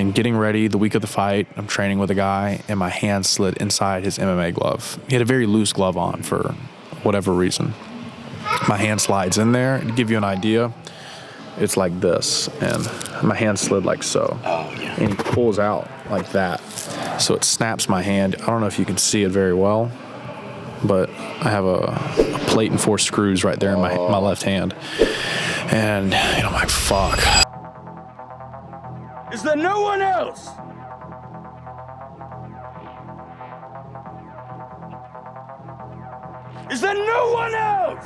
And getting ready the week of the fight, I'm training with a guy, and my hand slid inside his MMA glove. He had a very loose glove on for whatever reason. My hand slides in there. To give you an idea, it's like this, and my hand slid like so. Oh, yeah. And he pulls out like that. So it snaps my hand. I don't know if you can see it very well, but I have a plate and 4 screws right there in my left hand. And, I'm like, fuck. Is there no one else? Is there no one else?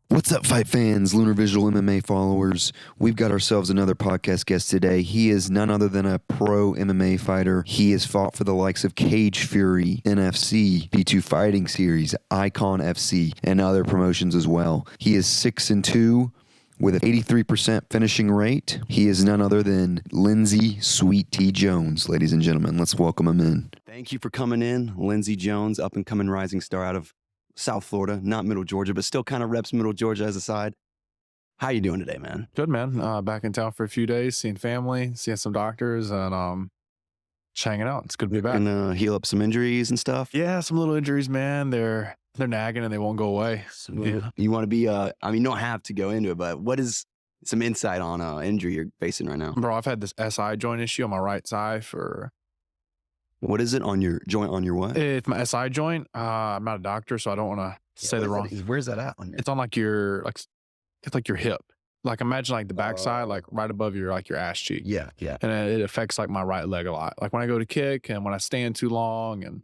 What's up, fight fans, Lunar Visual MMA followers? We've got ourselves another podcast guest today. He is none other than a pro MMA fighter. He has fought for the likes of Cage Fury, NFC, B2 Fighting Series, Icon FC, and other promotions as well. He is 6-2 with an 83% finishing rate. He is none other than Lindsey Sweet T Jones. Ladies and gentlemen, let's welcome him in. Thank you for coming in, Lindsey Jones, up-and-coming rising star out of South Florida, not Middle Georgia, but still kind of reps Middle Georgia as a side. How you doing today, man? Good, man. Back in town for a few days, seeing family, seeing some doctors, and just hanging out. It's good to be back. And heal up some injuries and stuff? Yeah, some little injuries, man. They're nagging and they won't go away. Yeah. You want to be, you don't have to go into it, but what is some insight on injury you're facing right now? Bro, I've had this SI joint issue on my right side for... What is it on your joint on your what? It's my SI joint. I'm not a doctor, so I don't want to say the wrong... Where's that at on your... It's on it's like your hip. Like imagine like the backside, like right above your ass cheek. Yeah. And it affects like my right leg a lot. Like when I go to kick and when I stand too long and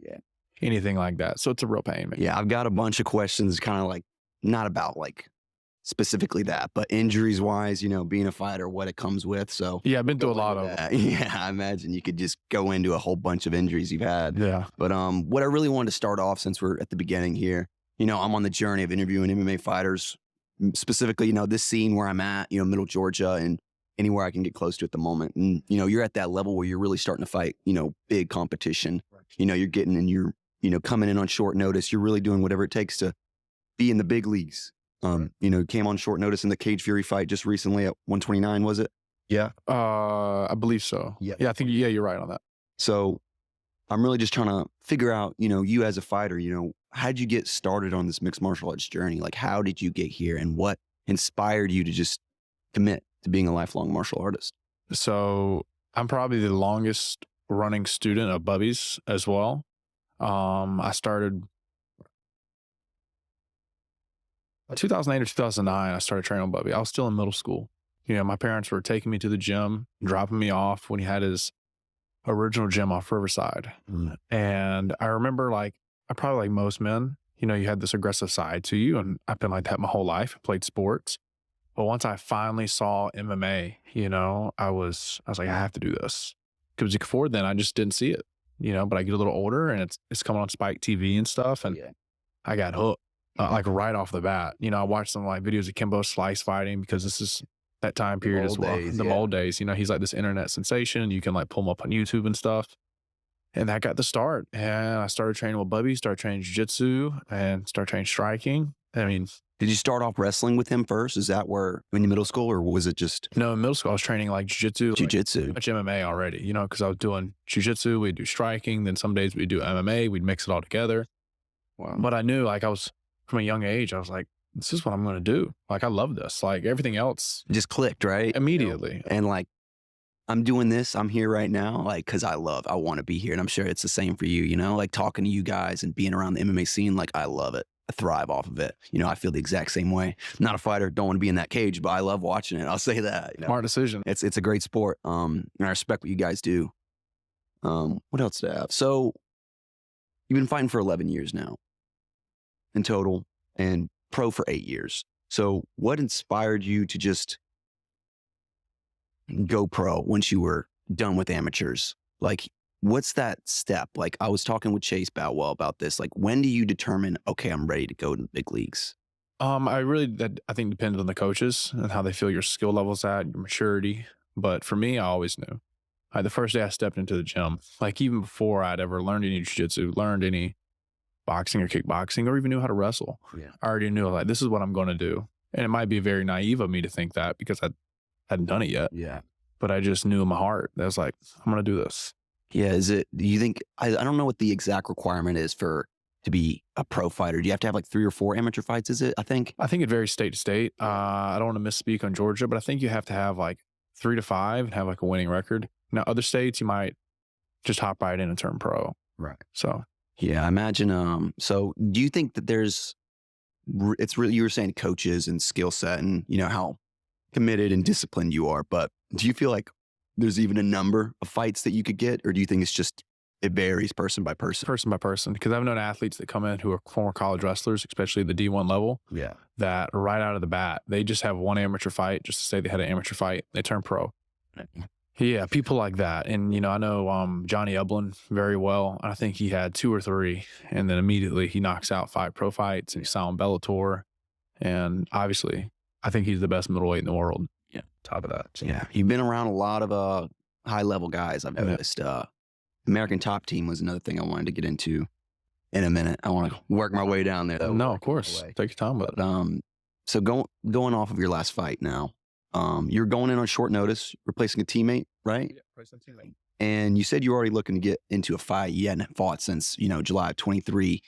anything like that. So it's a real pain, man. Yeah, I've got a bunch of questions kind of like, not about like specifically that, but injuries wise, being a fighter, what it comes with. So yeah, I've been through a lot of them. Yeah, I imagine you could just go into a whole bunch of injuries you've had. Yeah. But what I really wanted to start off, since we're at the beginning here, I'm on the journey of interviewing MMA fighters, specifically, this scene where I'm at, Middle Georgia and anywhere I can get close to at the moment. And, you're at that level where you're really starting to fight, big competition. You're getting and you're, coming in on short notice. You're really doing whatever it takes to be in the big leagues. Came on short notice in the Cage Fury fight just recently at 129, was it? Yeah. I believe so. Yeah. I think, you're right on that. So I'm really just trying to figure out, you as a fighter, how'd you get started on this mixed martial arts journey? Like, how did you get here and what inspired you to just commit to being a lifelong martial artist? So I'm probably the longest running student of Bubby's as well. I started 2008 or 2009, I started training with Bubby. I was still in middle school. My parents were taking me to the gym, dropping me off when he had his original gym off Riverside. And I remember I probably like most men, you had this aggressive side to you. And I've been like that my whole life. I played sports. But once I finally saw MMA, I was like, I have to do this. Because before then, I just didn't see it, but I get a little older and it's coming on Spike TV and stuff. And I got hooked. Right off the bat, I watched some videos of Kimbo Slice fighting because this is that time period as well. The old days, he's like this internet sensation. You can pull him up on YouTube and stuff. And that got the start. And I started training with Bubby, started training jiu-jitsu and started training striking. I mean, did you start off wrestling with him first? Is that where in middle school or was it just? No, in middle school, I was training jiu-jitsu. Jiu-jitsu. Much MMA already, because I was doing jiu-jitsu. We'd do striking. Then some days we'd do MMA. We'd mix it all together. Wow. But I knew from a young age, I was like, this is what I'm going to do. I love this. Everything else just clicked, right? Immediately. And I'm doing this. I'm here right now, because I want to be here. And I'm sure it's the same for you, talking to you guys and being around the MMA scene. I love it. I thrive off of it. I feel the exact same way. Not a fighter, don't want to be in that cage, but I love watching it. I'll say that. Smart decision. It's a great sport. And I respect what you guys do. What else do I have? So you've been fighting for 11 years now in total and pro for 8 years. So what inspired you to just go pro once you were done with amateurs? What's that step? I was talking with Chase Boutwell about this. When do you determine, okay, I'm ready to go to the big leagues? I think depends on the coaches and how they feel your skill level's at, your maturity. But for me, I always knew. The first day I stepped into the gym, even before I'd ever learned any jiu-jitsu, learned any boxing or kickboxing or even knew how to wrestle. Yeah. I already knew like, this is what I'm going to do. And it might be very naive of me to think that because I hadn't done it yet. Yeah. But I just knew in my heart that I was like, I'm going to do this. Yeah. Do you think, I don't know what the exact requirement is to be a pro fighter. Do you have to have like 3 or 4 amateur fights? Is it? I think it varies state to state. I don't want to misspeak on Georgia, but I think you have to have like 3 to 5 and have like a winning record. Now, other states, you might just hop right in and turn pro. Right. So, yeah, I imagine. So do you think that it's really, you were saying coaches and skill set and how committed and disciplined you are, but do you feel like there's even a number of fights that you could get, or do you think it's just, it varies person by person? Person by person, because I've known athletes that come in who are former college wrestlers, especially the D1 level, Yeah. that right out of the bat, they just have one amateur fight just to say they had an amateur fight. They turn pro. Yeah, people like that. And, I know Johnny Eblin very well. I think he had 2 or 3, and then immediately he knocks out 5 pro fights, and he's on Bellator. And obviously, I think he's the best middleweight in the world. Yeah. Top of that. So. Yeah. You've been around a lot of high-level guys, I've noticed. American Top Team was another thing I wanted to get into in a minute. I want to work my way down there, though. No, of course. Take your time with it. So going off of your last fight now, you're going in on short notice, replacing a teammate, right? Yeah, replacing a teammate. And you said you were already looking to get into a fight. You hadn't fought since, July of 23.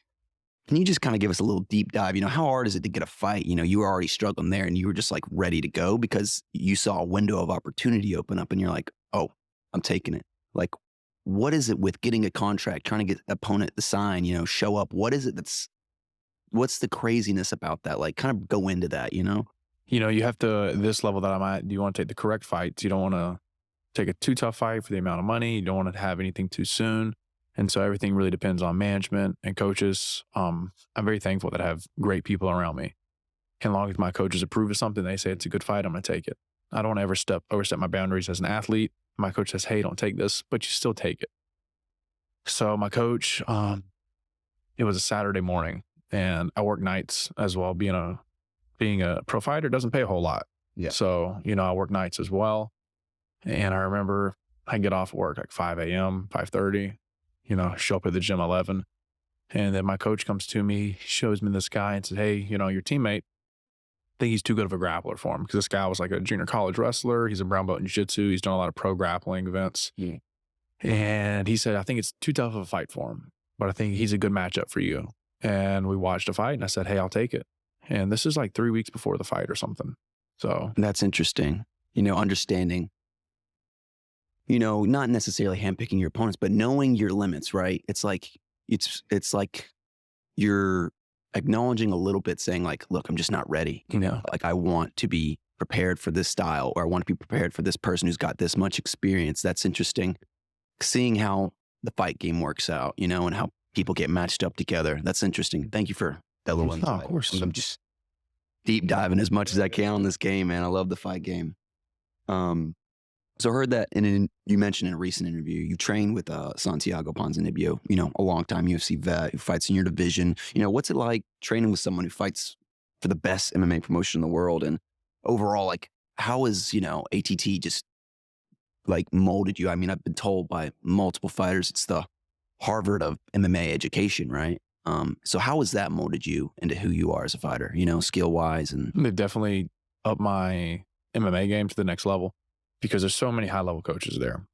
Can you just kind of give us a little deep dive? How hard is it to get a fight? You were already struggling there and you were just like ready to go because you saw a window of opportunity open up and you're like, oh, I'm taking it. Like, what is it with getting a contract, trying to get an opponent to sign, show up? What is it what's the craziness about that? Like, kind of go into that, You have to, this level that I'm at, you want to take the correct fights. You don't want to take a too tough fight for the amount of money. You don't want to have anything too soon. And so everything really depends on management and coaches. I'm very thankful that I have great people around me. And as long as my coaches approve of something, they say it's a good fight, I'm going to take it. I don't ever overstep my boundaries as an athlete. My coach says, hey, don't take this, but you still take it. So my coach, it was a Saturday morning and I work nights as well. Being a pro fighter doesn't pay a whole lot. Yeah. So, I work nights as well. And I remember I get off work like 5 a.m., 5:30, show up at the gym 11. And then my coach comes to me, shows me this guy and says, hey, your teammate, I think he's too good of a grappler for him because this guy was like a junior college wrestler. He's a brown belt in jiu-jitsu. He's done a lot of pro grappling events. Yeah. And he said, I think it's too tough of a fight for him, but I think he's a good matchup for you. And we watched a fight and I said, hey, I'll take it. And this is like 3 weeks before the fight or something. So that's interesting. Understanding, not necessarily handpicking your opponents, but knowing your limits, right? It's like you're acknowledging a little bit, saying like, look, I'm just not ready. Like I want to be prepared for this style, or I want to be prepared for this person who's got this much experience. That's interesting. Seeing how the fight game works out, and how people get matched up together. That's interesting. Thank you for that little insight. of course. I'm just deep diving as much as I can on this game, man. I love the fight game. So I heard that you mentioned in a recent interview, you trained with Santiago Ponzinibbio, a long-time UFC vet who fights in your division. What's it like training with someone who fights for the best MMA promotion in the world? And overall, like, how is, ATT just like molded you? I mean, I've been told by multiple fighters, it's the Harvard of MMA education, right? So how has that molded you into who you are as a fighter, skill-wise? And they've definitely upped my MMA game to the next level because there's so many high-level coaches there.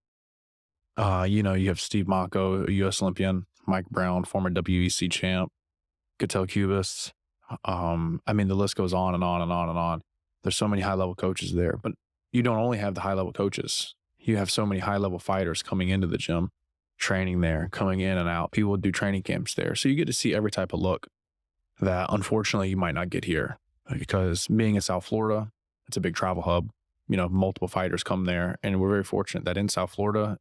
You have Steve Mocco, a U.S. Olympian, Mike Brown, former WEC champ, Cattell Cubis. The list goes on and on and on and on. There's so many high-level coaches there, but you don't only have the high-level coaches. You have so many high-level fighters coming into the gym, training there, coming in and out. People do training camps there. So you get to see every type of look that unfortunately you might not get here because being in South Florida, it's a big travel hub. Multiple fighters come there, and we're very fortunate that in South Florida,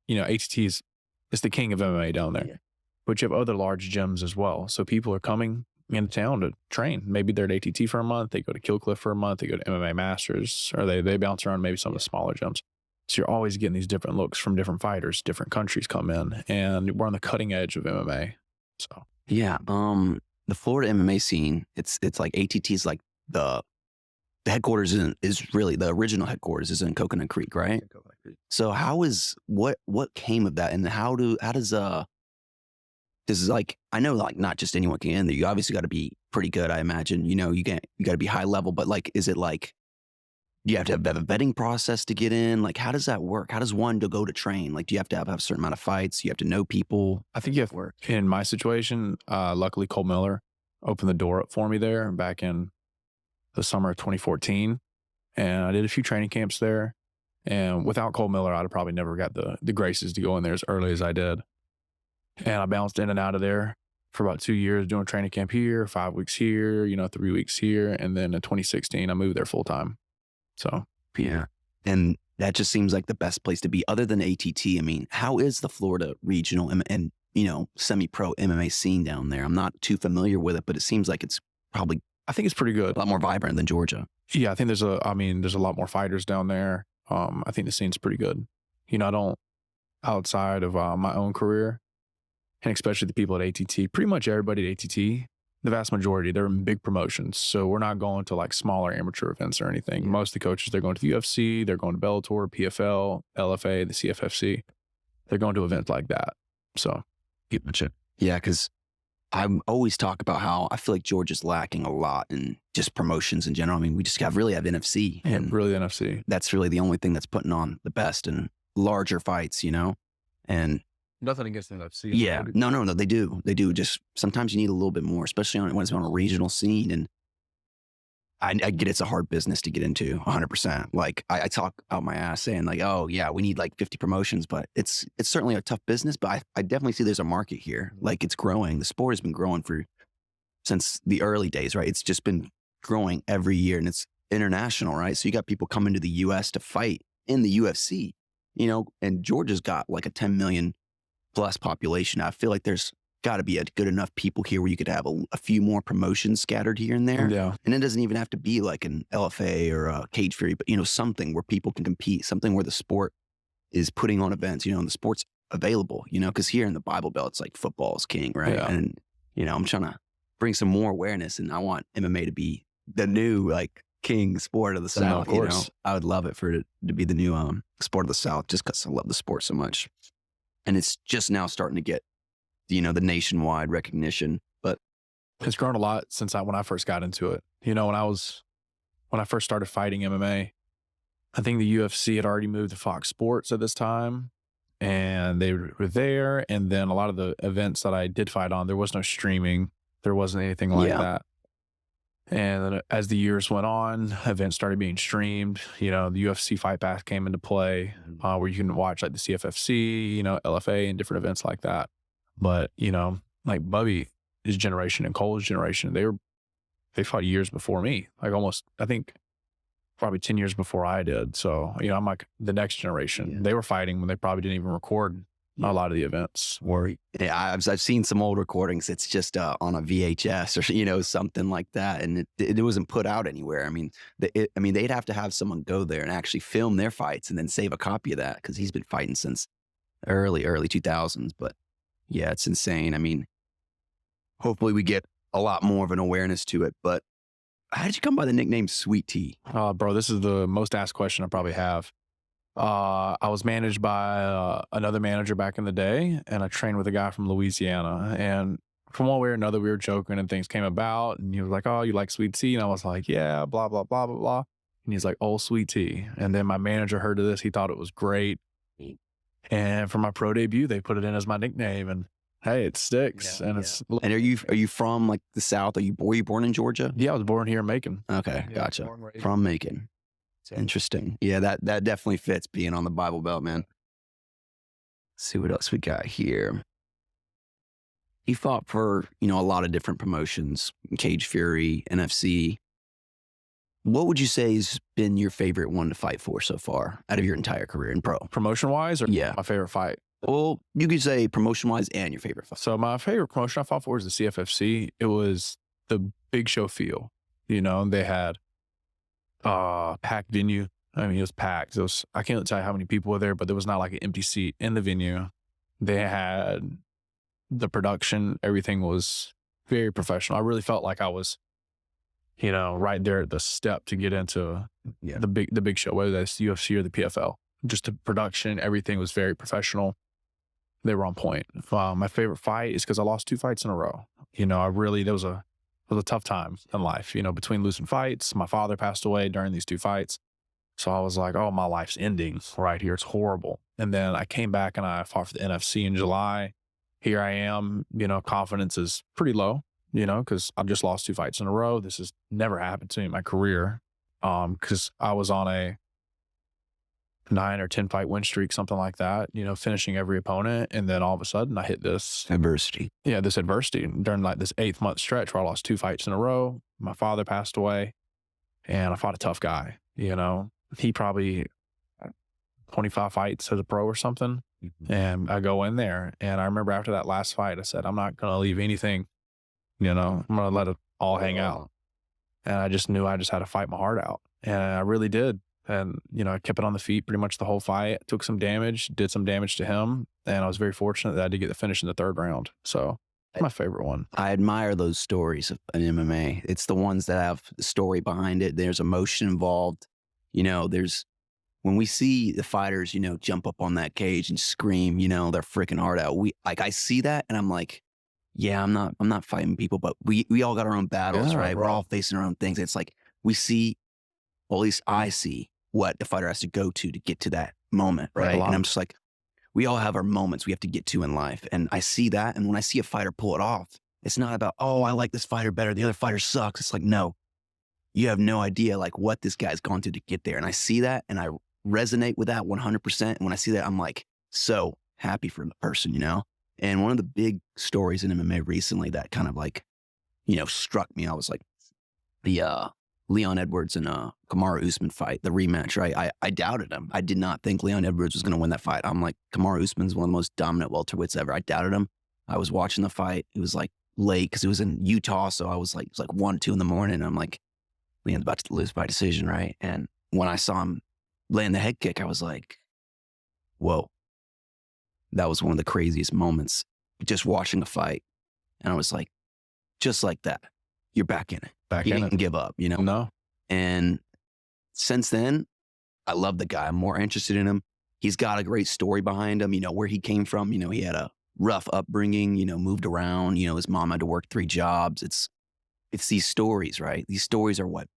ATT is the king of MMA down there. Yeah. But you have other large gyms as well. So people are coming into town to train. Maybe they're at ATT for a month. They go to Killcliff for a month. They go to MMA Masters, or they bounce around maybe some of the smaller gyms. So you're always getting these different looks from different fighters. Different countries come in, and we're on the cutting edge of MMA. So yeah, the Florida MMA scene, it's like ATT is like the headquarters is really the original headquarters is in Coconut Creek, right? So what came of that, and how does Because like, I know like not just anyone can get in there. You obviously got to be pretty good, I imagine. You know, you got to be high level, but like, is it like, you have to have a vetting process to get in? Like, how does that work? How does one to go to train? Like, do you have to have a certain amount of fights? You have to know people? I think you have Work. in my situation, luckily Cole Miller opened the door up for me there back in the summer of 2014. And I did a few training camps there. And without Cole Miller, I'd have probably never got the graces to go in there as early as I did. And I bounced in and out of there for about 2 years, doing training camp here, 5 weeks here, 3 weeks here. And then in 2016, I moved there full time. So, yeah. And that just seems like the best place to be other than ATT. I mean, how is the Florida regional and semi-pro MMA scene down there? I'm not too familiar with it, but it seems like it's probably I think it's pretty good. a lot more vibrant than Georgia. Yeah, I think there's a lot more fighters down there. I think the scene's pretty good. I don't, outside of my own career, and especially the people at ATT, pretty much everybody at ATT, the vast majority, they're in big promotions. So we're not going to like smaller amateur events or anything. Most of the coaches, they're going to the UFC, they're going to Bellator, PFL, LFA, the CFFC. They're going to events like that. So, Yeah, because I always talk about how I feel like Georgia's lacking a lot in just promotions in general. I mean, we just really have NFC. and really the NFC. That's really the only thing that's putting on the best and larger fights, And Nothing against the NFC. yeah, no, they do. Just sometimes you need a little bit more, especially when it's on a regional scene. And I get it's a hard business to get into 100%. Like I talk out my ass saying like, oh yeah, we need like 50 promotions, but it's certainly a tough business, but I definitely see there's a market here. Like it's growing. The sport has been growing since the early days, right? It's just been growing every year and it's international, right? So you got people coming to the US to fight in the UFC, and Georgia's got like a 10 million plus population. I feel like there's got to be a good enough people here where you could have a few more promotions scattered here and there. Yeah. And it doesn't even have to be like an LFA or a Cage Fury, but something where people can compete, something where the sport is putting on events, and the sport's available, because here in the Bible Belt, it's like football is king, right? Yeah. And, I'm trying to bring some more awareness, and I want MMA to be the new like king sport of the South. of course. I would love it for it to be the new sport of the South, just because I love the sport so much. And it's just now starting to get, the nationwide recognition. But It's grown a lot since when I first got into it. When I first started fighting MMA, I think the UFC had already moved to Fox Sports at this time, and they were there. And then a lot of the events that I did fight on, there was no streaming. There wasn't anything like that. And then as the years went on, events started being streamed. The UFC Fight Pass came into play, where you can watch like the CFFC, LFA, and different events like that. But like Bubby's generation and Cole's generation, they fought years before me. Like almost, I think, probably 10 years before I did. So I'm like the next generation. Yeah. They were fighting when they probably didn't even record a lot of the events. Yeah, I've seen some old recordings. It's just on a VHS or something like that, and it wasn't put out anywhere. I mean, they'd have to have someone go there and actually film their fights and then save a copy of that, because he's been fighting since early 2000s. But yeah, it's insane. I mean, hopefully we get a lot more of an awareness to it. But how did you come by the nickname Sweet Tea? Bro, this is the most asked question I probably have. I was managed by another manager back in the day, and I trained with a guy from Louisiana. And from one way or another, we were joking and things came about. And he was like, "Oh, you like sweet tea?" And I was like, "Yeah, blah, blah, blah, blah, blah." And he's like, "Oh, sweet tea." And then my manager heard of this. He thought it was great. And for my pro debut, they put it in as my nickname. And hey, it sticks. It's. And are you from like the South? Were you born in Georgia? Yeah, I was born here in Macon. Okay, gotcha. From Macon. Interesting. Yeah, that definitely fits being on the Bible Belt, man. Let's see what else we got here. You fought for, a lot of different promotions, Cage Fury, NFC. What would you say has been your favorite one to fight for so far out of your entire career in pro? Promotion-wise, or my favorite fight? Well, you could say promotion-wise and your favorite fight. So my favorite promotion I fought for was the CFFC. It was the big show feel. They had packed venue. I mean, it was packed. I can't tell you how many people were there, but there was not like an empty seat in the venue. They had the production. Everything was very professional. I really felt like I was, right there at the step to get into the big show, whether that's the UFC or the PFL. Just the production, everything was very professional. They were on point. My favorite fight is because I lost 2 fights in a row. You know, there was a tough time in life, you know, between losing fights. My father passed away during these 2 fights. So I was like, oh, my life's ending right here. It's horrible. And then I came back and I fought for the NFC in July. Here I am, you know, confidence is pretty low, you know, because I've just lost 2 fights in a row. This has never happened to me in my career. Because I was on a 9 or 10 fight win streak, something like that, you know, finishing every opponent. And then all of a sudden I hit this Adversity. during like this 8th month stretch where I lost 2 fights in a row. My father passed away and I fought a tough guy, you know, he probably 25 fights as a pro or something. And I go in there and I remember after that last fight, I said, I'm not going to leave anything, you know, I'm going to let it all hang out. And I just knew I just had to fight my heart out. And I really did. And, you know, I kept it on the feet pretty much the whole fight, took some damage, did some damage to him. And I was very fortunate that I did get the finish in the 3rd round. So it's my favorite one. I admire those stories in MMA. It's the ones that have the story behind it. There's emotion involved. You know, when we see the fighters, you know, jump up on that cage and scream, you know, their freaking heart out. I see that and I'm like, yeah, I'm not fighting people, but we all got our own battles, right? We're all facing our own things. It's like we see, well, at least I see what the fighter has to go to get to that moment, right? And I'm just like, we all have our moments we have to get to in life. And I see that. And when I see a fighter pull it off, it's not about, oh, I like this fighter better. The other fighter sucks. It's like, no, you have no idea like what this guy's gone through to get there. And I see that and I resonate with that 100%. And when I see that, I'm like so happy for the person, you know? And one of the big stories in MMA recently that kind of like, you know, struck me, I was like the Leon Edwards and Kamaru Usman fight, the rematch, right? I doubted him. I did not think Leon Edwards was going to win that fight. I'm like, Kamaru Usman's one of the most dominant welterweights ever. I doubted him. I was watching the fight. It was like late because it was in Utah. So I was like, it was like 1, 2 in the morning. And I'm like, Leon's about to lose by decision, right? And when I saw him land the head kick, I was like, whoa. That was one of the craziest moments, just watching the fight. And I was like, just like that, you're back in it. He didn't give up, you know? No. And since then, I love the guy. I'm more interested in him. He's got a great story behind him, you know, where he came from. You know, he had a rough upbringing, you know, moved around, you know, his mom had to work 3 jobs. It's these stories, right? These stories are what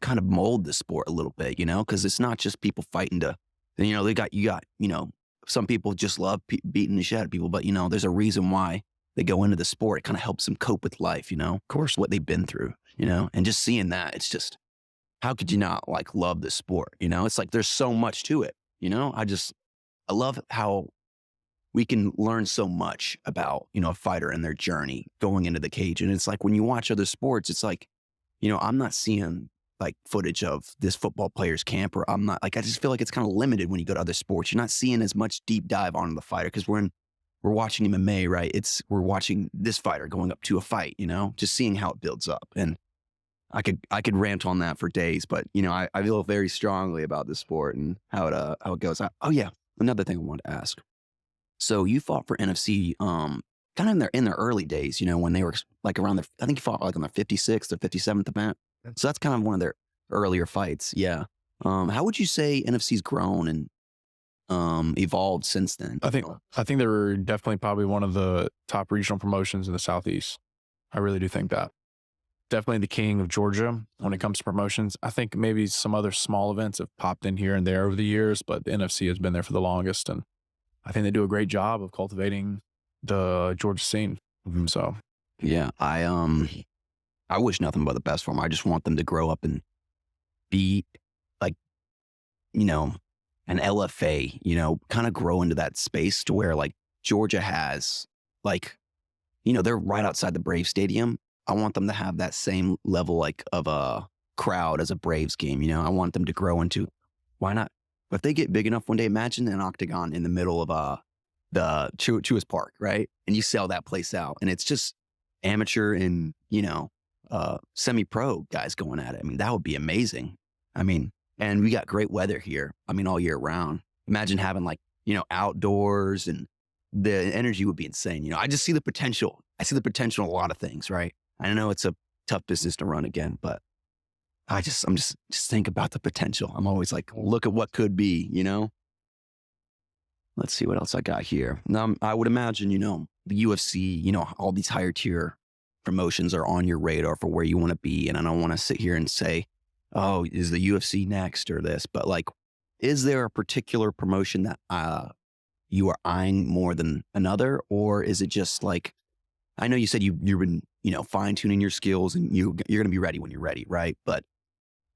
kind of mold the sport a little bit, you know, because it's not just people fighting to, you know, you got, you know, some people just love beating the shit out of people, but, you know, there's a reason why they go into the sport. It kind of helps them cope with life, you know, of course, what they've been through, you know, and just seeing that, it's just, how could you not like love the sport? You know, it's like, there's so much to it, you know, I love how we can learn so much about, you know, a fighter and their journey going into the cage. And it's like, when you watch other sports, it's like, you know, I'm not seeing like footage of this football player's camp, or I'm not like, I just feel like it's kind of limited when you go to other sports. You're not seeing as much deep dive onto the fighter because we're watching MMA, right? We're watching this fighter going up to a fight, you know, just seeing how it builds up. And I could rant on that for days, but you know, I feel very strongly about this sport and how it goes. Oh yeah, another thing I wanted to ask. So you fought for NFC, kind of in their early days, you know, when they were like around I think you fought like on their 56th or 57th event. So that's kind of one of their earlier fights. Yeah. How would you say NFC's grown and evolved since then? I think they're definitely probably one of the top regional promotions in the Southeast. I really do think that. Definitely the king of Georgia when it comes to promotions. I think maybe some other small events have popped in here and there over the years, but the NFC has been there for the longest. And I think they do a great job of cultivating the Georgia scene. So, yeah, I wish nothing but the best for them. I just want them to grow up and be like, you know, an LFA, you know, kind of grow into that space to where like Georgia has like, you know, they're right outside the Braves Stadium. I want them to have that same level like of a crowd as a Braves game. You know, I want them to grow into, why not? If they get big enough one day, imagine an octagon in the middle of the Truist Park, right? And you sell that place out and it's just amateur and, you know, semi-pro guys going at it. I mean, that would be amazing. I mean, and we got great weather here. I mean, all year round. Imagine having like, you know, outdoors, and the energy would be insane. You know, I just see the potential. I see the potential in a lot of things, right? I know it's a tough business to run again, but I'm just think about the potential. I'm always like, look at what could be, you know? Let's see what else I got here. Now, I would imagine, the UFC, all these higher tier promotions are on your radar for where you want to be. And I don't want to sit here and say, oh, is the UFC next or this? But like, is there a particular promotion that you are eyeing more than another? Or is it just like, I know you said you've been, fine tuning your skills and you're going to be ready when you're ready, right? But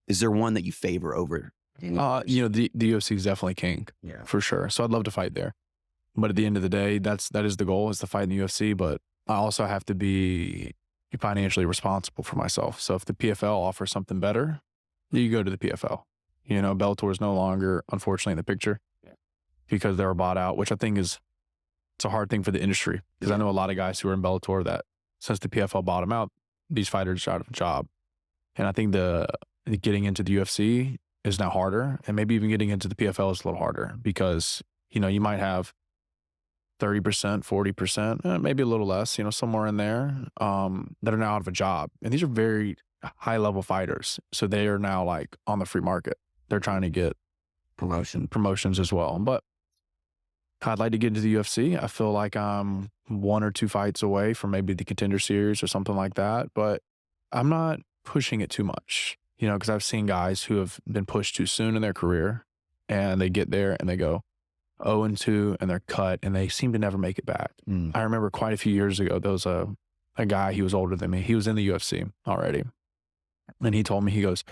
is there one that you favor over? The UFC is definitely king, for sure. So I'd love to fight there. But at the end of the day, that is the goal, is to fight in the UFC. But I also have to be financially responsible for myself. So if the PFL offers something better, you go to the PFL. Bellator is no longer, unfortunately, in the picture because they were bought out, which I think it's a hard thing for the industry. Because I know a lot of guys who are in Bellator that since the PFL bought them out, these fighters are out of a job. And I think the getting into the UFC is now harder, and maybe even getting into the PFL is a little harder because, you might have 30%, 40%, maybe a little less, somewhere in there, that are now out of a job. And these are very high level fighters. So they are now like on the free market. They're trying to get promotions as well. But I'd like to get into the UFC. I feel like I'm 1 or 2 fights away from maybe the Contender Series or something like that, but I'm not pushing it too much. Because I've seen guys who have been pushed too soon in their career and they get there and they go 0-2 and they're cut and they seem to never make it back. I remember quite a few years ago, there was a guy, he was older than me. He was in the UFC already. And he told me, he goes,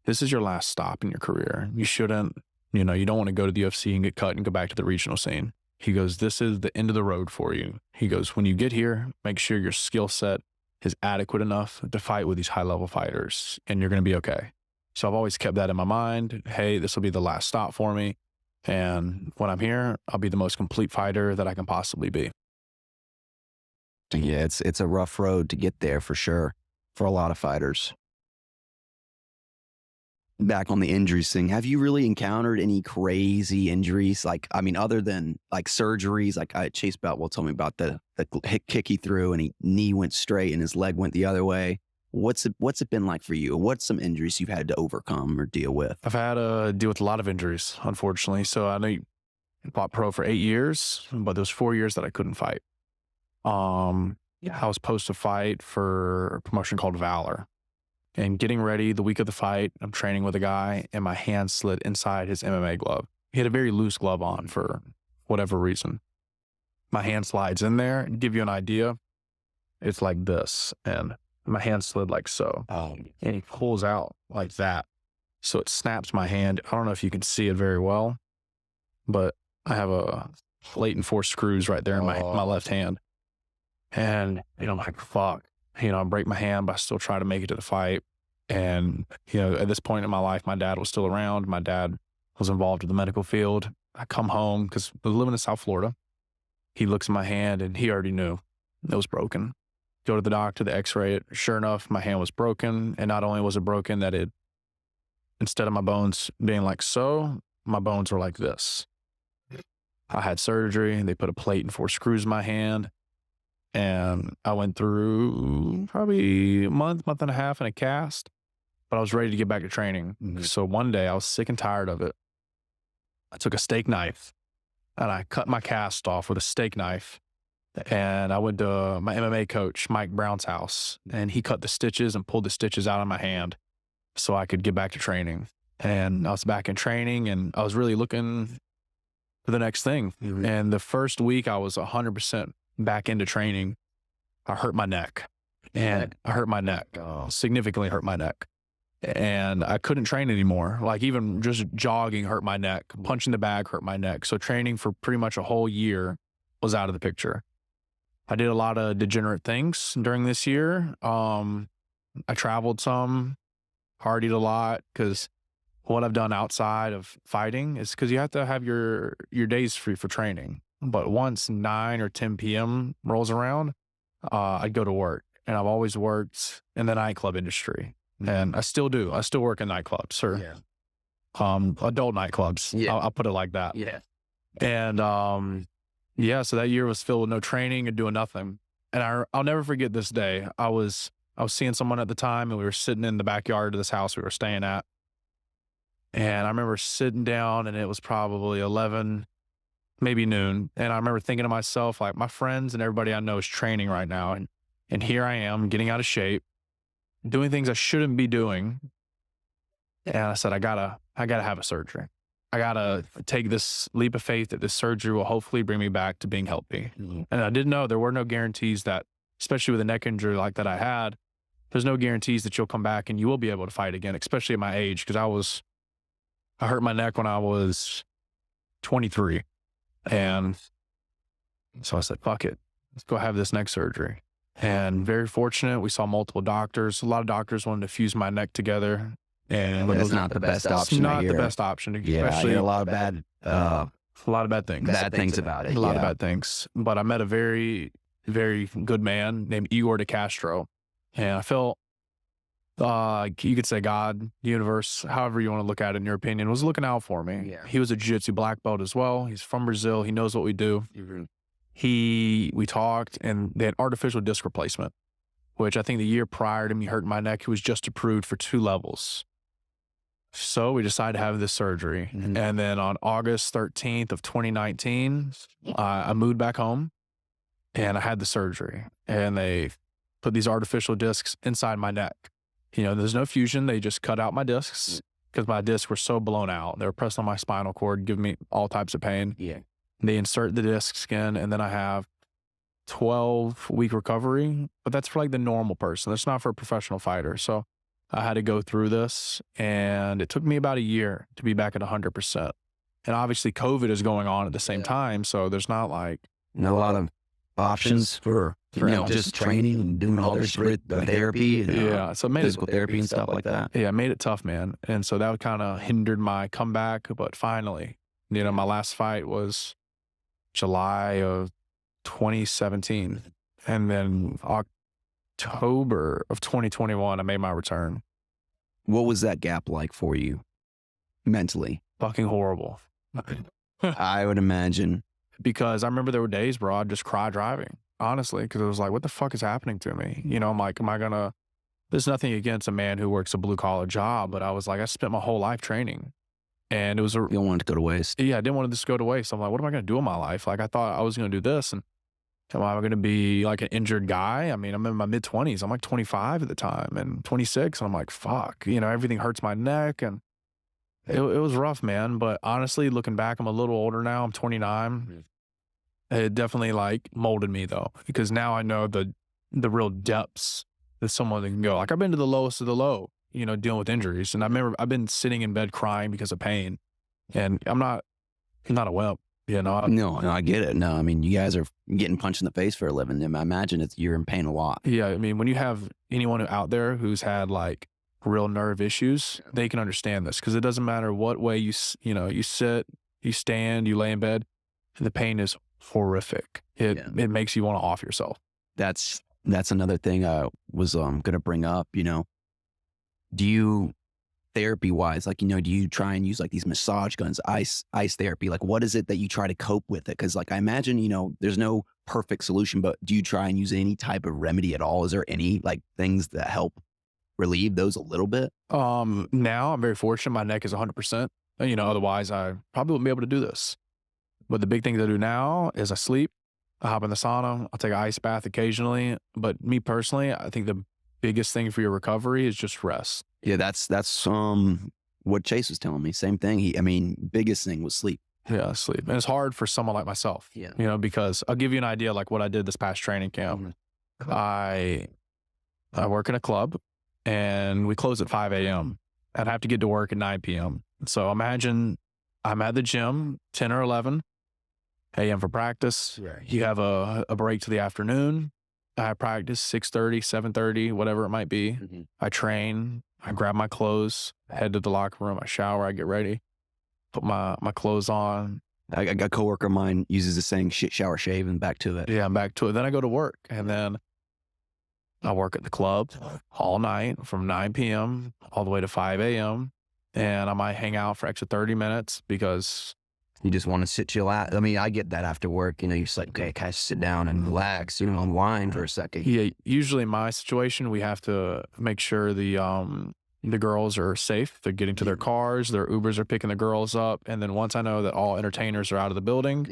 this is your last stop in your career. You shouldn't, you don't want to go to the UFC and get cut and go back to the regional scene. He goes, this is the end of the road for you. He goes, when you get here, make sure your skill set is adequate enough to fight with these high-level fighters, and you're going to be okay. So I've always kept that in my mind. Hey, this will be the last stop for me. And when I'm here, I'll be the most complete fighter that I can possibly be. Yeah, it's a rough road to get there for sure for a lot of fighters. Back on the injuries thing, have you really encountered any crazy injuries? Like, I mean, other than like surgeries, like Chase Boutwell told me about the kick he threw and his knee went straight and his leg went the other way. What's it been like for you? What's some injuries you've had to overcome or deal with? I've had to deal with a lot of injuries, unfortunately. So I know you fought pro for 8 years, but there was 4 years that I couldn't fight. I was supposed to fight for a promotion called Valor. And getting ready the week of the fight, I'm training with a guy and my hand slid inside his MMA glove. He had a very loose glove on for whatever reason. My hand slides in there, and to give you an idea, it's like this. And my hand slid like so. And he pulls out like that. So it snaps my hand. I don't know if you can see it very well, but I have a plate and 4 screws right there in my left hand. And, I'm like, fuck. I break my hand, but I still try to make it to the fight. And, at this point in my life, my dad was still around. My dad was involved in the medical field. I come home because I was living in South Florida. He looks at my hand and he already knew it was broken. Go to the doctor, the x-ray it. Sure enough, my hand was broken. And not only was it broken, that instead of my bones being like so, my bones were like this. I had surgery. They put a plate and 4 screws in my hand. And I went through probably a month and a half in a cast, but I was ready to get back to training. So one day I was sick and tired of it. I took a steak knife and I cut my cast off with a steak knife. And I went to my MMA coach, Mike Brown's house, and he cut the stitches and pulled the stitches out of my hand so I could get back to training. And I was back in training and I was really looking for the next thing. And the first week I was 100% back into training. I hurt my neck significantly hurt my neck. And I couldn't train anymore. Like even just jogging hurt my neck, punching the bag hurt my neck. So training for pretty much a whole year was out of the picture. I did a lot of degenerate things during this year. I traveled some, partied a lot, because what I've done outside of fighting is because you have to have your days free for training. But once 9 or 10 p.m. rolls around, I'd go to work. And I've always worked in the nightclub industry. And I still do. I still work in nightclubs, or adult nightclubs. Yeah. I'll put it like that. Yeah. And so that year was filled with no training and doing nothing. And I'll never forget this day. I was seeing someone at the time, and we were sitting in the backyard of this house we were staying at. And I remember sitting down, and it was probably 11 maybe noon. And I remember thinking to myself, like, my friends and everybody I know is training right now. And here I am getting out of shape, doing things I shouldn't be doing. And I said, I gotta have a surgery. I gotta take this leap of faith that this surgery will hopefully bring me back to being healthy. And I didn't know there were no guarantees that, especially with a neck injury like that I had, there's no guarantees that you'll come back and you will be able to fight again, especially at my age. Cause I hurt my neck when I was 23. And so I said, fuck it, let's go have this neck surgery. And very fortunate, we saw multiple doctors. A lot of doctors wanted to fuse my neck together. And But it's not the best option. It's not the best option, Yeah, I especially hear a lot of bad things. bad things about it. A lot of Yeah. bad things. But I met a very, very good man named Igor DeCastro. And I felt, you could say God, universe, however you want to look at it in your opinion, was looking out for me. Yeah. He was a jiu-jitsu black belt as well. He's from Brazil. He knows what we do. We talked, and they had artificial disc replacement, which I think the year prior to me hurting my neck, he was just approved for 2 levels. So we decided to have this surgery. Mhm. And then on August 13th of 2019, I moved back home and I had the surgery, and they put these artificial discs inside my neck. You know, there's no fusion. They just cut out my discs because my discs were so blown out. They were pressed on my spinal cord, giving me all types of pain. Yeah. They insert the disc skin, and then I have 12-week recovery, but that's for like the normal person. That's not for a professional fighter. So I had to go through this, and it took me about a year to be back at 100%. And obviously COVID is going on at the same time. So there's not like, And a lot of options for just training and doing all this therapy and yeah. So it made it, physical therapy and stuff like that. yeah, it made it tough, man. And so that kind of hindered my comeback. But finally, you know, my last fight was July of 2017. And then October of 2021, I made my return. What was that gap like for you mentally? Fucking horrible. I would imagine. Because I remember there were days, bro, I'd just cry driving, honestly, because it was like, what the fuck is happening to me? You know, I'm like, am I gonna, there's nothing against a man who works a blue collar job, but I was like, I spent my whole life training. And it was You don't want it to go to waste. yeah, I didn't want this to go to waste. I'm like, what am I gonna do in my life? Like, I thought I was gonna do this, and am I gonna be like an injured guy? I mean, I'm in my mid 20s. I'm like 25 at the time and 26. And I'm like, fuck, you know, everything hurts my neck. And it was rough, man. But honestly, looking back, I'm a little older now. I'm 29. It definitely like molded me though, because now I know the real depths that someone can go. Like, I've been to the lowest of the low, you know, dealing with injuries. And I remember I've been sitting in bed crying because of pain, and I'm not a wimp, you know. No, I get it. No, I mean, you guys are getting punched in the face for a living. I imagine you're in pain a lot. Yeah, I mean, when you have anyone out there who's had like real nerve issues, they can understand this, because it doesn't matter what way you sit, you stand, you lay in bed, and the pain is horrific. It makes you want to off yourself. That's another thing I was going to bring up. You know, do you, therapy wise, like, you know, do you try and use like these massage guns, ice therapy? Like, what is it that you try to cope with it? Because like, I imagine, you know, there's no perfect solution, but do you try and use any type of remedy at all? Is there any like things that help relieve those a little bit? Now I'm very fortunate. My neck is 100%. You know, otherwise I probably wouldn't be able to do this. But the big things I do now is I sleep, I hop in the sauna, I'll take an ice bath occasionally. But me personally, I think the biggest thing for your recovery is just rest. Yeah, that's what Chase was telling me. Same thing. Biggest thing was sleep. Yeah, sleep. And it's hard for someone like myself, Yeah. you know, because I'll give you an idea like what I did this past training camp. I work in a club and we close at 5 a.m. I'd have to get to work at 9 p.m. So imagine I'm at the gym 10 or 11 a.m. for practice. Right. You have a break to the afternoon. I practice 6:30, 7:30, whatever it might be. Mm-hmm. I train, I grab my clothes, head to the locker room, I shower, I get ready, put my clothes on. I got a coworker of mine uses the saying shit, shower, shave, and back to it. Yeah, I'm back to it. Then I go to work, and then I work at the club all night from 9 p.m. all the way to 5 a.m. And I might hang out for extra 30 minutes because You just want to sit, chill out. I mean, I get that after work. You know, you're just like, okay, can I sit down and relax, you know, unwind for a second? yeah, usually in my situation, we have to make sure the the girls are safe. They're getting to their cars. Their Ubers are picking the girls up. And then once I know that all entertainers are out of the building,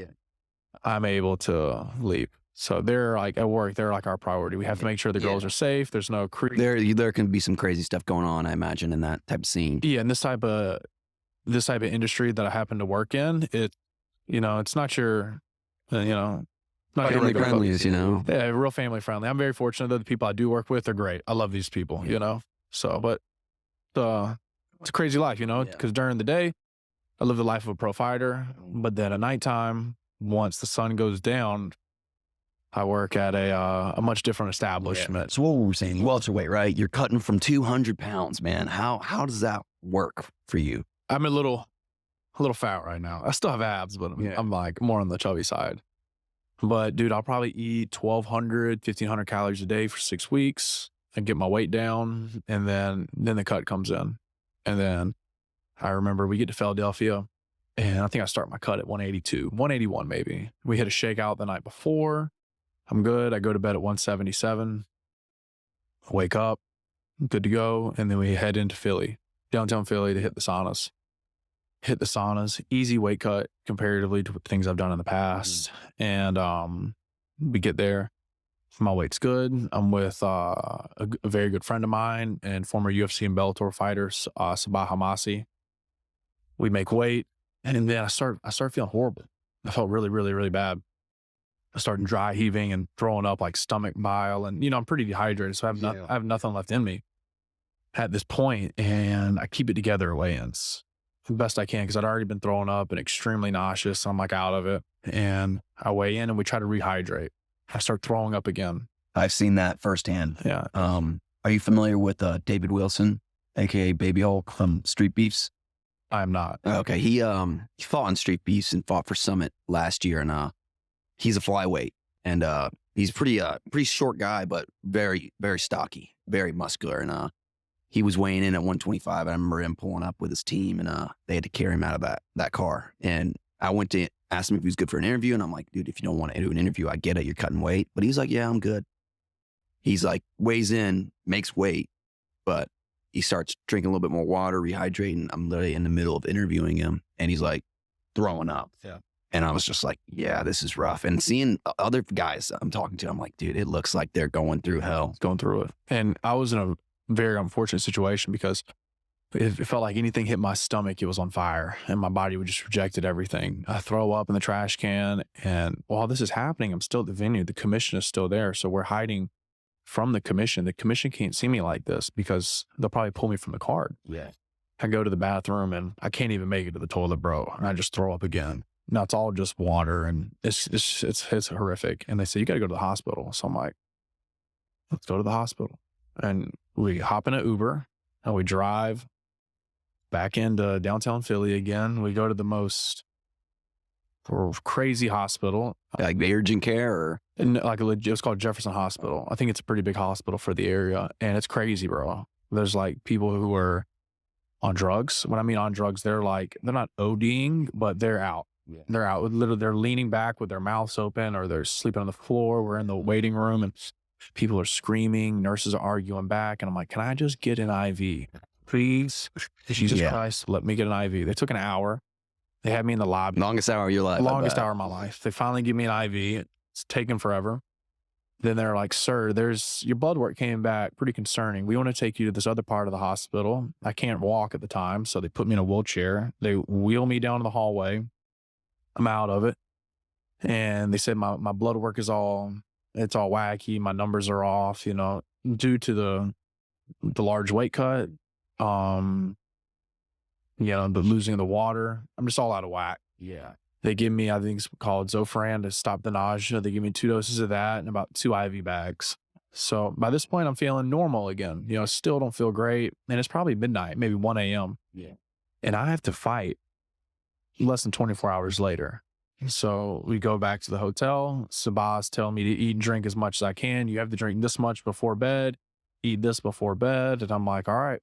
I'm able to leave. So they're like at work, they're like our priority. We have to make sure the girls are safe. There's no creep. There can be some crazy stuff going on, I imagine, in that type of scene. Yeah, and this type of industry that I happen to work in, it's not your, not Family friendly, Yeah, real family friendly. I'm very fortunate that the people I do work with are great. I love these people, So, but it's a crazy life, because during the day, I live the life of a pro fighter. But then at nighttime, once the sun goes down, I work at a much different establishment. So what were we saying? Welterweight, right? You're cutting from 200 pounds, man. How does that work for you? I'm a little fat right now. I still have abs, but I'm like more on the chubby side. But dude, I'll probably eat 1,200, 1,500 calories a day for 6 weeks and get my weight down. And then the cut comes in. And then I remember we get to Philadelphia and I think I start my cut at 182, 181 maybe. We hit a shakeout the night before. I'm good. I go to bed at 177. I wake up, good to go. And then we head into Philly, downtown Philly, to hit the saunas. Easy weight cut comparatively to things I've done in the past. And we get there. My weight's good. I'm with a very good friend of mine and former UFC and Bellator fighter, Sabah Hamasi. We make weight. And then I start feeling horrible. I felt really, really, really bad. I started dry heaving and throwing up like stomach bile. And, I'm pretty dehydrated, so I have nothing left in me at this point. And I keep it together at weigh-ins the best I can because I'd already been throwing up and extremely nauseous. So I'm like out of it. And I weigh in and we try to rehydrate. I start throwing up again. I've seen that firsthand. Yeah. Are you familiar with David Wilson, aka Baby Hulk from Street Beefs? I am not. Okay. He fought on Street Beefs and fought for Summit last year, and he's a flyweight, and he's pretty short guy, but very, very stocky, very muscular, and he was weighing in at 125. I remember him pulling up with his team, and they had to carry him out of that car. And I went to ask him if he was good for an interview, and I'm like, dude, if you don't want to do an interview, I get it, you're cutting weight. But he's like, yeah, I'm good. He's like, weighs in, makes weight, but he starts drinking a little bit more water, rehydrating. I'm literally in the middle of interviewing him, and he's like throwing up. Yeah. And I was just like, yeah, this is rough. And seeing other guys I'm talking to, I'm like, dude, it looks like they're going through hell. Going through it. And I was in a very unfortunate situation because it felt like anything hit my stomach, it was on fire, and my body would just rejected everything. I throw up in the trash can, and while this is happening, I'm still at the venue. The commission is still there, so we're hiding from the commission. The commission can't see me like this because they'll probably pull me from the card. Yeah. I go to the bathroom and I can't even make it to the toilet, bro. And I just throw up again. Now it's all just water and it's horrific. And they say, you got to go to the hospital. So I'm like, let's go to the hospital. And we hop in an Uber and we drive back into downtown Philly again. We go to the most crazy hospital. Like the urgent care or? And like it was called Jefferson Hospital. I think it's a pretty big hospital for the area. And it's crazy, bro. There's like people who are on drugs. When I mean on drugs, they're not ODing, but they're out. Yeah. They're out. Literally, they're leaning back with their mouths open or they're sleeping on the floor. We're in the waiting room and people are screaming. Nurses are arguing back. And I'm like, can I just get an IV? Please? Jesus Christ, let me get an IV. They took an hour. They had me in the lobby. Longest hour of your life. Longest hour of my life. They finally give me an IV. It's taken forever. Then they're like, sir, your blood work came back pretty concerning. We want to take you to this other part of the hospital. I can't walk at the time. So they put me in a wheelchair. They wheel me down to the hallway. I'm out of it. And they said my blood work it's all wacky. My numbers are off, due to the large weight cut. But losing the water. I'm just all out of whack. Yeah. They give me, I think it's called Zofran to stop the nausea. They give me 2 doses of that and about 2 IV bags. So by this point, I'm feeling normal again. Still don't feel great. And it's probably midnight, maybe 1 a.m. Yeah. And I have to fight less than 24 hours later. So we go back to the hotel. Sabah's telling me to eat and drink as much as I can. You have to drink this much before bed, eat this before bed. And I'm like, all right,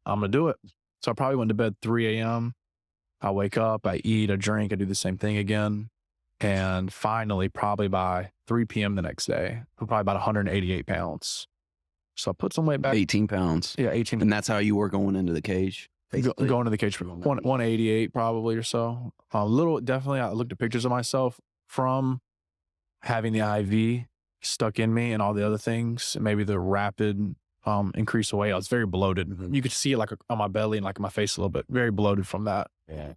I'm going to do it. So I probably went to bed 3 a.m. I wake up, I eat, I drink, I do the same thing again. And finally, probably by 3 p.m. the next day, I'm probably about 188 pounds. So I put some weight back. 18 pounds. Yeah, 18. And that's how you were going into the cage? Going to the cage for 188 probably or so. Definitely, I looked at pictures of myself from having the IV stuck in me and all the other things, maybe the rapid increase of weight. I was very bloated. Mm-hmm. You could see it like on my belly and like my face a little bit, very bloated from that. Yeah.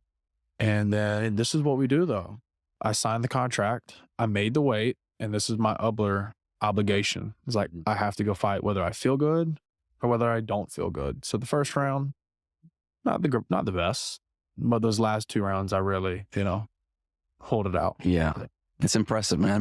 And then this is what we do though. I signed the contract, I made the weight, and this is my obligation. It's like, I have to go fight whether I feel good or whether I don't feel good. So the first round, not the best, but those last 2 rounds, I really, hold it out. Yeah. It's impressive, man. I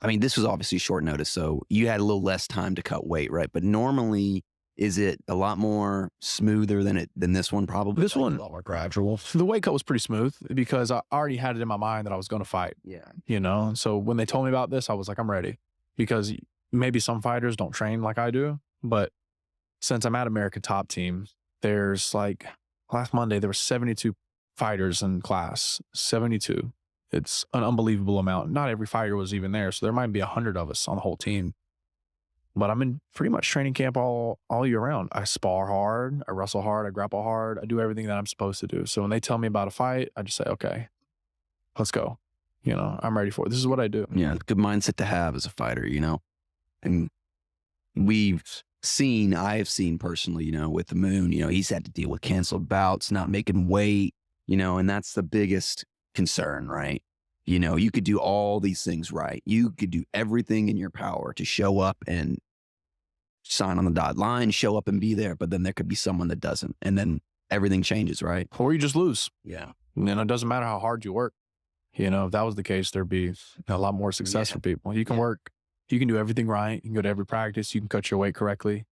mean, this was obviously short notice, so you had a little less time to cut weight, right? But normally, is it a lot more smoother than this one probably? This one, A lot more gradual. the weight cut was pretty smooth because I already had it in my mind that I was going to fight, Yeah. So when they told me about this, I was like, I'm ready, because maybe some fighters don't train like I do, but since I'm at American Top Team, there's like, last Monday, there were 72 fighters in class, 72. It's an unbelievable amount. Not every fighter was even there, so there might be 100 of us on the whole team. But I'm in pretty much training camp all year round. I spar hard, I wrestle hard, I grapple hard, I do everything that I'm supposed to do. So when they tell me about a fight, I just say, okay, let's go. I'm ready for it. This is what I do. Yeah. Good mindset to have as a fighter, And I have seen personally, with the Moon, he's had to deal with canceled bouts, not making weight, and that's the biggest concern, right? You could do all these things right. You could do everything in your power to show up and sign on the dotted line, show up and be there. But then there could be someone that doesn't. And then everything changes, right? Or you just lose. Yeah. It doesn't matter how hard you work. If that was the case, there'd be a lot more success for people. You can work, you can do everything right. You can go to every practice, you can cut your weight correctly,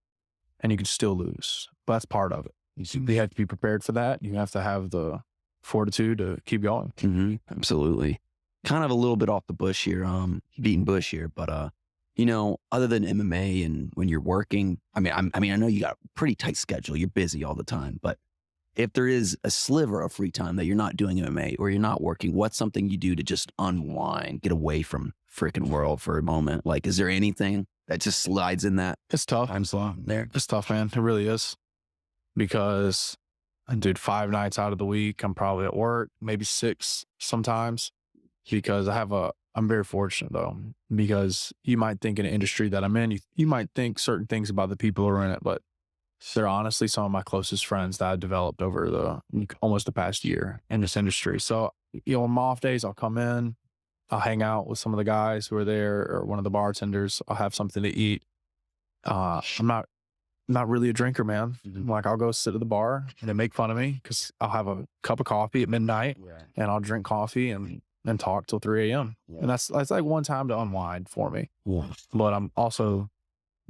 and you can still lose. But that's part of it. You have to be prepared for that. You have to have the fortitude to keep going. Mm-hmm. Absolutely. Kind of a little bit off the bush here, beating bush here, but other than MMA and when you're working, I know you got a pretty tight schedule. You're busy all the time, but if there is a sliver of free time that you're not doing MMA or you're not working, what's something you do to just unwind, get away from freaking world for a moment? Like, is there anything that just slides in that? It's tough. Time's long there. It's tough, man. It really is. Because I did 5 nights out of the week. I'm probably at work, maybe 6 sometimes, because I'm very fortunate though, because you might think in an industry that I'm in, you might think certain things about the people who are in it, but they're honestly some of my closest friends that I've developed over almost the past year in this industry. So, on my off days, I'll come in, I'll hang out with some of the guys who are there or one of the bartenders. I'll have something to eat. I'm not really a drinker, man. Like, I'll go sit at the bar and they make fun of me because I'll have a cup of coffee at midnight and I'll drink coffee and talk till 3 a.m. And that's like one time to unwind for me. But I'm also,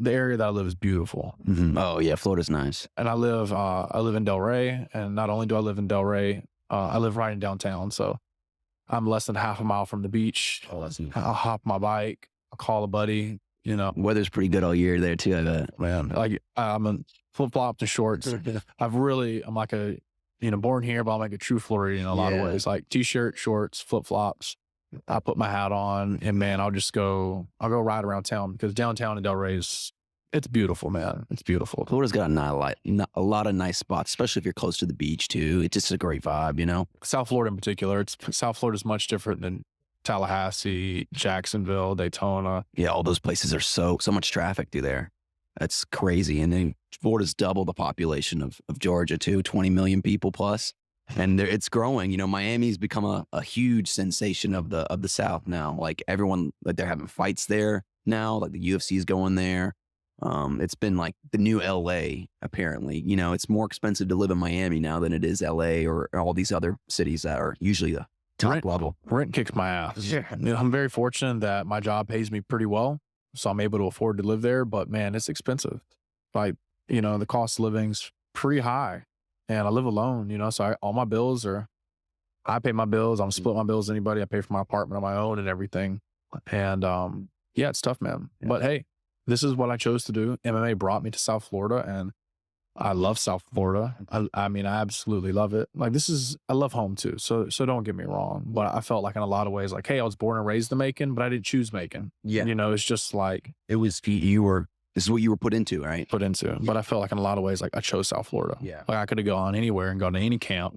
the area that I live is beautiful. Mm-hmm. Oh yeah, Florida's nice. And I live in Delray, and not only do I live in Delray, I live right in downtown. So I'm less than half a mile from the beach. I'll hop my bike, I'll call a buddy, Weather's pretty good all year there too, I bet. Man, like, I'm in flip-flops and shorts. I'm like a, born here, but I'm like a true Floridian in a lot of ways. Like t-shirt, shorts, flip-flops. I put my hat on and man, I'll go ride around town, because downtown in Delray it's beautiful, man. It's beautiful. Florida's got a lot of nice spots, especially if you're close to the beach too. It's just a great vibe, South Florida in particular. South Florida's much different than Tallahassee, Jacksonville, Daytona. Yeah, all those places are so much traffic through there. That's crazy. And then Florida's double the population of Georgia too, 20 million people plus. And it's growing. Miami's become a huge sensation of the South now. Like everyone, like they're having fights there now. Like the UFC is going there. It's been like the new LA, apparently. It's more expensive to live in Miami now than it is LA or all these other cities that are usually the top level. Rent kicks my ass. I'm very fortunate that my job pays me pretty well, so I'm able to afford to live there. But man, it's expensive. Like, the cost of living's pretty high. And I live alone, so all my bills I pay my bills. I'm split my bills with anybody. I pay for my apartment on my own and everything. And it's tough, man. Yeah. But hey, this is what I chose to do. MMA brought me to South Florida, and I love South Florida. I absolutely love it. Like, I love home too. So don't get me wrong. But I felt like in a lot of ways, like, hey, I was born and raised in Macon, but I didn't choose Macon. Yeah. It's just like, it was, you were This is what you were put into, right? Put into. But I felt like in a lot of ways, like I chose South Florida. Yeah. Like I could have gone anywhere and gone to any camp,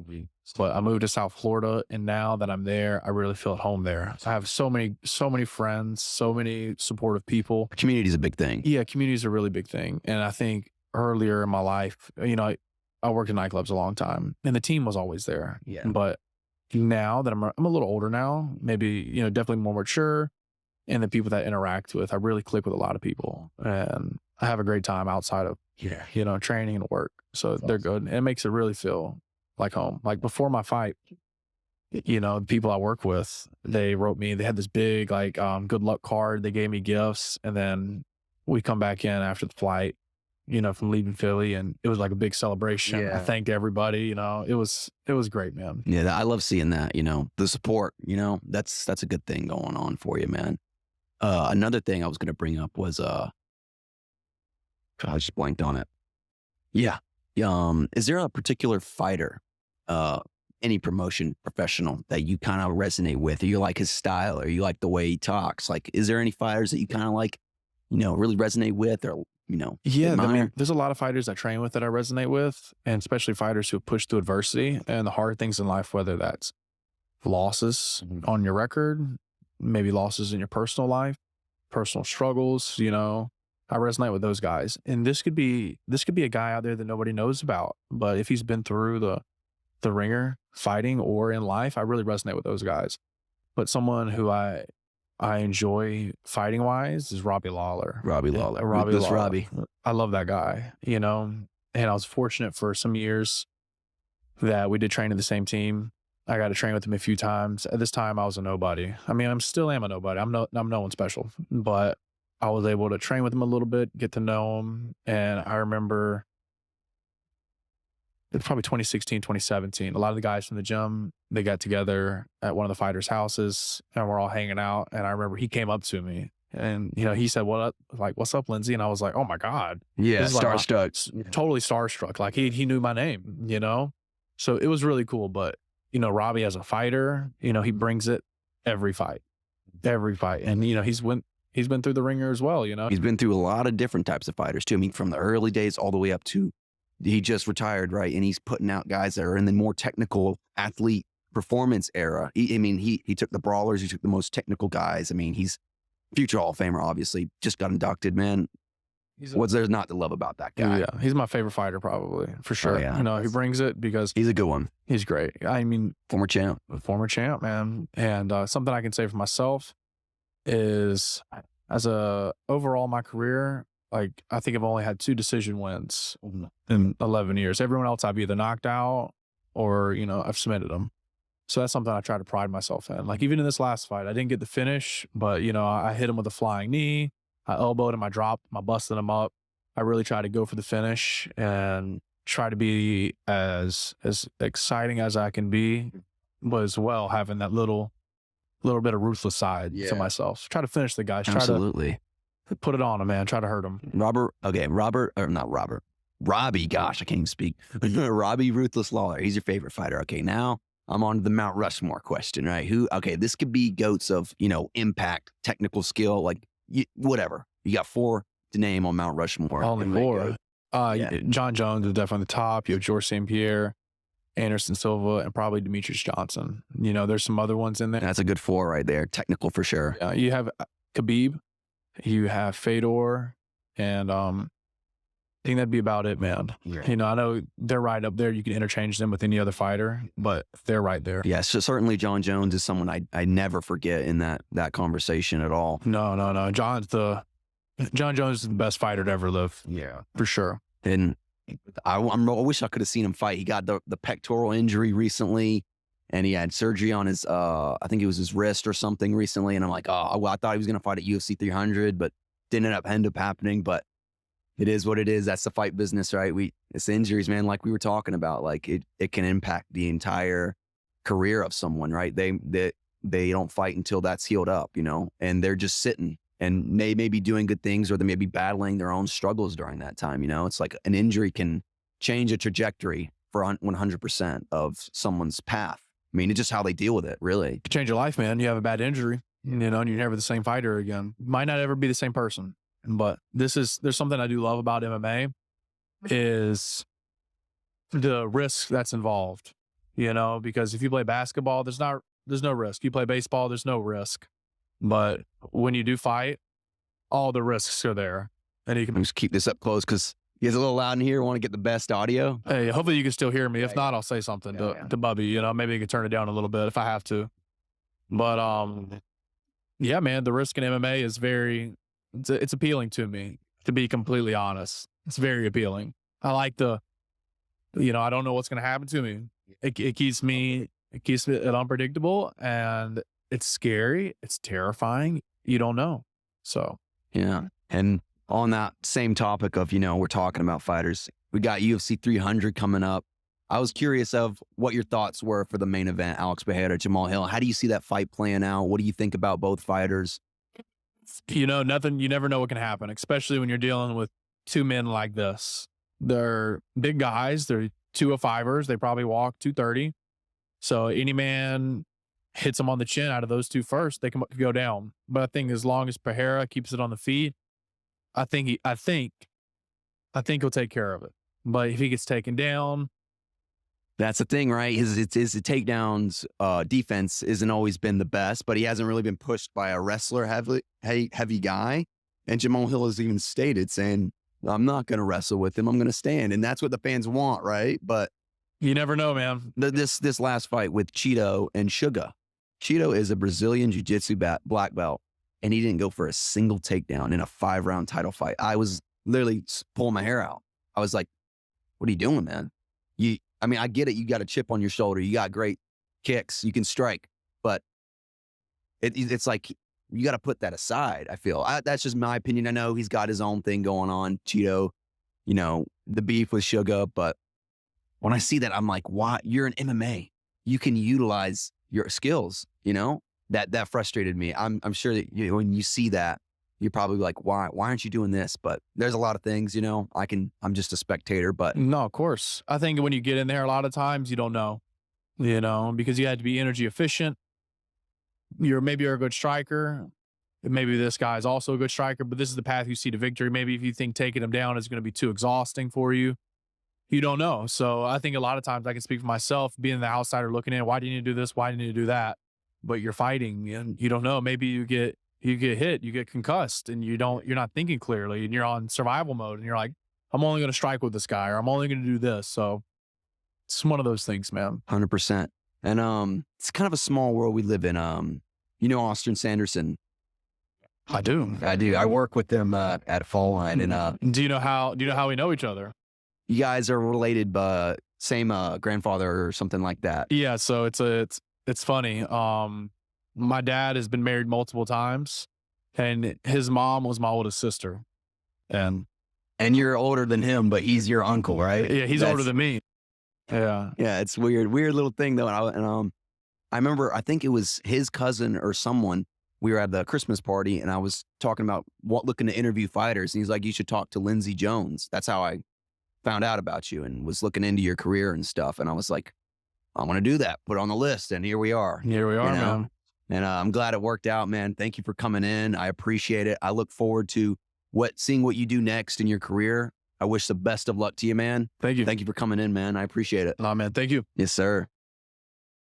but I moved to South Florida, and now that I'm there, I really feel at home there. I have so many friends, so many supportive people. Community is a big thing. Yeah, community is a really big thing. And I think earlier in my life, you know, I worked in nightclubs a long time, and the team was always there. Yeah. But now that I'm a little older now, maybe, you know, definitely more mature, and the people that I interact with, I really click with a lot of people, and I have a great time outside of, you know, training and work. So they're good. It makes it really feel like home. Like before my fight, you know, the people I work with, they wrote me, they had this big, like, good luck card. They gave me gifts, and then we come back in after the flight, you know, from leaving Philly, and it was like a big celebration. Yeah. I thanked everybody, you know, it was great, man. Yeah, I love seeing that, you know, the support, you know, that's a good thing going on for you, man. Another thing I was going to bring up was, I just blanked on it. Yeah. Is there a particular fighter, any promotion professional that you kind of resonate with? Or you like his style, or you like the way he talks? Like, is there any fighters that you kind of like, you know, really resonate with, or, you know, Yeah, I admire? mean, there's a lot of fighters I train with that I resonate with, and especially fighters who have pushed through adversity and the hard things in life, whether that's losses on your record, maybe losses in your personal life, personal struggles, you know. I resonate with those guys. And this could be a guy out there that nobody knows about, but if he's been through the ringer fighting or in life, I really resonate with those guys. But someone who I enjoy fighting wise is Robbie Lawler. Robbie Lawler. Robbie This Lawler. Robbie. I love that guy, you know, and I was fortunate for some years that we did train in the same team. I got to train with him a few times. At this time, I was a nobody. I mean, still am a nobody. I'm no one special, but I was able to train with him a little bit, get to know him. And I remember it's probably 2016, 2017. A lot of the guys from the gym, they got together at one of the fighters' houses, and we're all hanging out. And I remember he came up to me, and, you know, he said, what's up, Lindsey? And I was like, oh my God. Yeah, This is like my- starstruck. Totally starstruck. Like he knew my name, you know? So it was really cool. But, you know, Robbie as a fighter, you know, he brings it every fight. And, you know, he's been through the ringer as well, you know? He's been through a lot of different types of fighters too. I mean, from the early days all the way up to he just retired, right? And he's putting out guys that are in the more technical athlete performance era. He took the brawlers, he took the most technical guys. I mean, he's future Hall of Famer, obviously. Just got inducted, man. What's there not to love about that guy? Yeah, he's my favorite fighter, probably, for sure. yeah. You know, he brings it because He's a good one. he's great. I mean, Former champ. former champ, man. And something I can say for myself is, as a overall my career, like I think I've only had 2 decision wins in 11 years. Everyone else I've either knocked out or, you know, I've submitted them. So that's something I try to pride myself in. Like even in this last fight, I didn't get the finish, but, you know, I hit him with a flying knee. I elbowed him, I dropped him, I busted him up. I really tried to go for the finish and try to be as exciting as I can be, but as well having that little bit of ruthless side to myself. Try to finish the guys. Absolutely. Try to put it on him, man. Try to hurt him. Robbie, gosh, I can't even speak. Robbie Ruthless Lawler. He's your favorite fighter. Okay, now I'm on to the Mount Rushmore question, right? This could be goats of, you know, impact, technical skill, like whatever. You got 4 to name on Mount Rushmore. Only Everybody 4. Yeah. John Jones is definitely on the top. You have George St. Pierre, Anderson Silva, and probably Demetrius Johnson. You know, there's some other ones in there. That's a good 4 right there. Technical for sure. You have Khabib, you have Fedor, and I think that'd be about it, man. Yeah. You know, I know they're right up there. You can interchange them with any other fighter, but they're right there. Yeah, so certainly John Jones is someone I never forget in that conversation at all. No. John Jones is the best fighter to ever live, Yeah. for sure. And I wish I could have seen him fight. He got the pectoral injury recently, and he had surgery on his, I think it was his wrist or something recently. And I'm like, oh, I thought he was going to fight at UFC 300, but didn't end up happening. But it is what it is. That's the fight business, right? It's injuries, man. Like we were talking about, like it can impact the entire career of someone, right? They don't fight until that's healed up, you know, and they're just sitting. And they may be doing good things, or they may be battling their own struggles during that time. You know, it's like an injury can change a trajectory for 100% of someone's path. I mean, it's just how they deal with it, really. Could change your life, man. You have a bad injury, you know, and you're never the same fighter again. Might not ever be the same person. But there's something I do love about MMA is the risk that's involved, because if you play basketball, there's no risk. You play baseball, there's no risk. But when you do fight, all the risks are there. And you can Just keep this up close because it gets a little loud in here. Want to get the best audio? Hey, hopefully you can still hear me. If not, I'll say something to Bubby, maybe you can turn it down a little bit if I have to. But yeah, man, the risk in MMA is it's appealing to me, to be completely honest. It's very appealing. I like I don't know what's going to happen to me. It keeps it unpredictable, and it's scary. It's terrifying. You don't know. So, yeah. And on that same topic of, we're talking about fighters, we got UFC 300 coming up. I was curious of what your thoughts were for the main event, Alex Pereira, Jamal Hill. How do you see that fight playing out? What do you think about both fighters? Nothing, you never know what can happen, especially when you're dealing with two men like this. They're big guys. They're 205ers. They probably walk 230. So any man hits them on the chin out of those two first, they can go down. But I think as long as Pereira keeps it on the feet, I think he'll take care of it. But if he gets taken down, that's the thing, right? His takedowns defense isn't always been the best, but he hasn't really been pushed by a wrestler heavy guy. And Jamal Hill has even stated saying, I'm not going to wrestle with him. I'm going to stand. And that's what the fans want, right? But you never know, man. This last fight with Cheeto and Suga. Cheeto is a Brazilian jiu-jitsu black belt, and he didn't go for a single takedown in a 5-round title fight. I was literally pulling my hair out. I was like, what are you doing, man? I get it. You got a chip on your shoulder. You got great kicks. You can strike. But it's like you got to put that aside, I feel. That's just my opinion. I know he's got his own thing going on, Cheeto, the beef with Suga. But when I see that, I'm like, why? You're an MMA. You can utilize your skills, That frustrated me. I'm sure that when you see that, you're probably like, why aren't you doing this? But there's a lot of things, I'm just a spectator, but. No, of course. I think when you get in there, a lot of times you don't know, because you had to be energy efficient. Maybe you're a good striker. Maybe this guy is also a good striker, but this is the path you see to victory. Maybe if you think taking him down is going to be too exhausting for you, you don't know. So I think a lot of times I can speak for myself, being the outsider looking in, why do you need to do this? Why do you need to do that? But you're fighting and you don't know. Maybe you get hit, you get concussed, and you're not thinking clearly, and you're on survival mode, and you're like, I'm only going to strike with this guy, or I'm only going to do this. So it's one of those things, man. 100%. And it's kind of a small world we live in. Austin Sanderson. I do. I work with them at Fall Line, and do you know how we know each other? You guys are related, but same grandfather or something like that. Yeah. So it's funny. My dad has been married multiple times, and his mom was my oldest sister. And you're older than him, but he's your uncle, right? Yeah, he's older than me. Yeah. Yeah, it's weird little thing though. And I remember, I think it was his cousin or someone. We were at the Christmas party, and I was talking about looking to interview fighters, and he's like, you should talk to Lindsey Jones. That's how I found out about you and was looking into your career and stuff. And I was like, I'm going to do that. Put it on the list. And here we are. Man. And I'm glad it worked out, man. Thank you for coming in. I appreciate it. I look forward to seeing what you do next in your career. I wish the best of luck to you, man. Thank you. Thank you for coming in, man. I appreciate it. Nah, man. Thank you. Yes, sir.